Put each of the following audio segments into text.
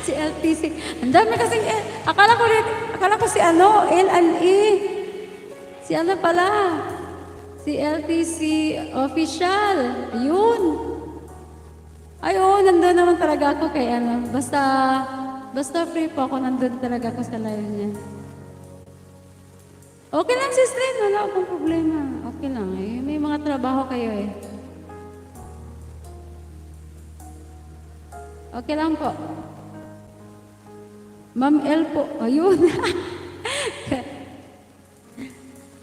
Si LTC. Ang dami kasing, akala ko si L&E. Si pala? Si LTC official. Yun. Ay, oo, nandun naman talaga ako kay basta free po ako, nandun talaga ako sa live niya. Okay lang, sister, wala akong problema. Okay lang, eh. May mga trabaho kayo, eh. Okay lang po. Ma'am L po. Ayun.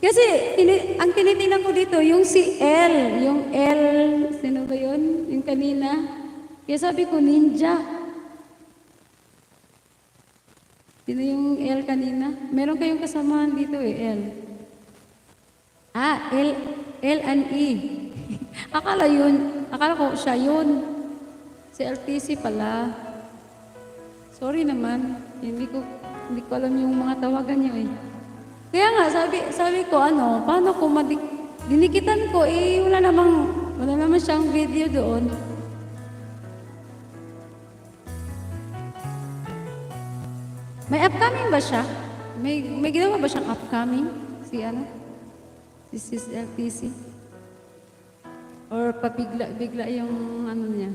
Kasi, ang tinitingnan ko dito, yung si L. Yung L, sino ba yun? Yung kanina. Kaya sabi ko, ninja. Sino yung L kanina? Meron kayong kasamahan dito eh, L. L and E. Akala ko siya yun. Si LTC pala. Sorry naman, hindi ko alam yung mga tawagan niyo eh. Kaya nga, sabi ko, paano ko dinikitan ko, eh, wala naman siyang video doon. May upcoming ba siya? May ginawa ba siyang upcoming? Si Si LTC? Or pabigla yung niya?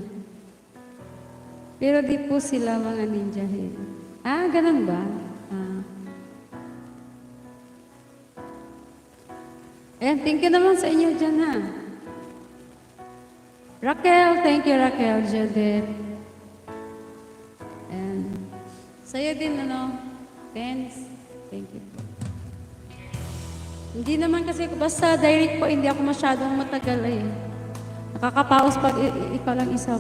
Pero di po sila mga ninjahin. Ganun ba? Thank you naman sa inyo dyan, ha? Raquel, thank you, Raquel, Judith. And sa'yo din, thanks. Thank you. Hindi naman kasi, basta direct po, hindi ako masyadong matagal, eh. Nakakapaos pag ikaw lang isa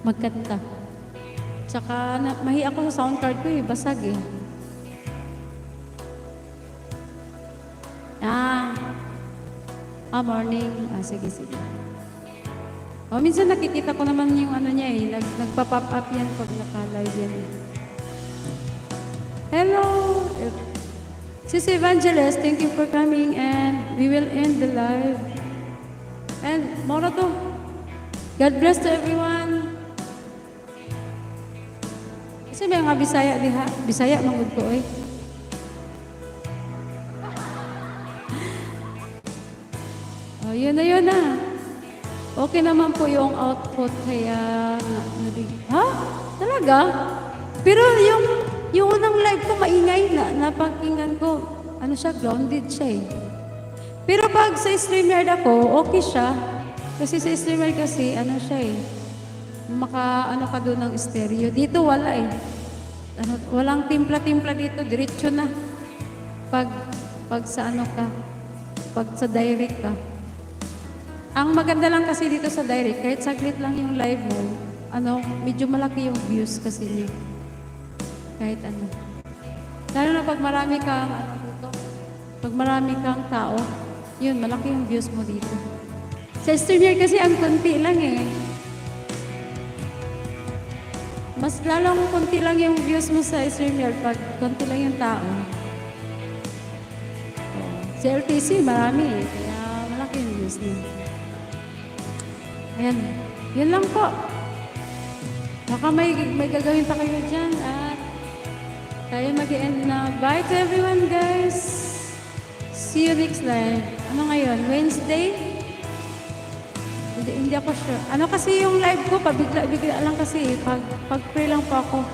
magkanta. Tsaka, mahi ako sa sound card ko eh, basag eh. Morning. Sige. Minsan nakikita ko naman yung niya eh, nagpa-pop up yan pag naka-live yan eh. Hello! Sis Evangelist, thank you for coming and we will end the live. And, mora to. God bless to everyone. Kasi may mga Bisaya diha. Bisaya, mangod ko eh. Yun na. Okay naman po yung output, kaya Talaga? Pero yung unang live ko, maingay napakinggan ko. Grounded siya eh. Pero pag sa StreamYard ako, okay siya. Kasi sa StreamYard kasi, siya eh. Ka doon ng stereo. Dito wala eh. Walang timpla-timpla dito, diretso na. Pag sa pag sa direct ka. Ang maganda lang kasi dito sa direct, kahit saglit lang yung live mo, medyo malaki yung views kasi niya. Kahit Lalo na pag marami kang tao, yun, malaki yung views mo dito. Sa StreamYard kasi ang konti lang eh. Mas lalong konti lang yung views mo sa StreamYard pag konti lang yung tao. Sa LTC, marami eh. Kaya malaki yung views niya. Ayan. Yun lang po. Baka may gagawin pa kayo dyan at tayo mag-end na. Bye to everyone, guys. See you next live. Ngayon? Wednesday? Hindi ako sure. Kasi yung live ko, pabigla lang kasi. Pag free lang po ako,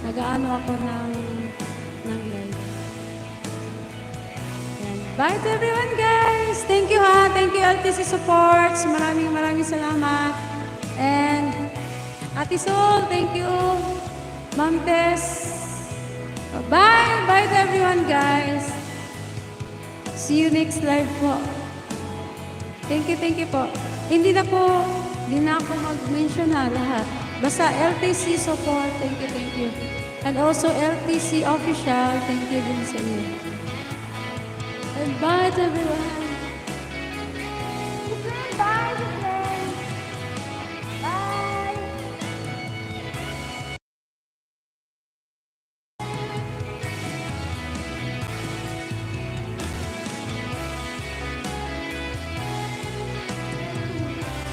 ako ng live. Bye to everyone, guys! Thank you, ha! Thank you, LTC Supports. Maraming salamat. And Ate Sol, thank you. Ma'am Tess. Bye! Bye to everyone, guys. See you next live po. Thank you po. Hindi na ako mag-mention lahat. Basta LTC Support, thank you. And also LTC Official, thank you din sa inyo. And bye to everyone. Bye.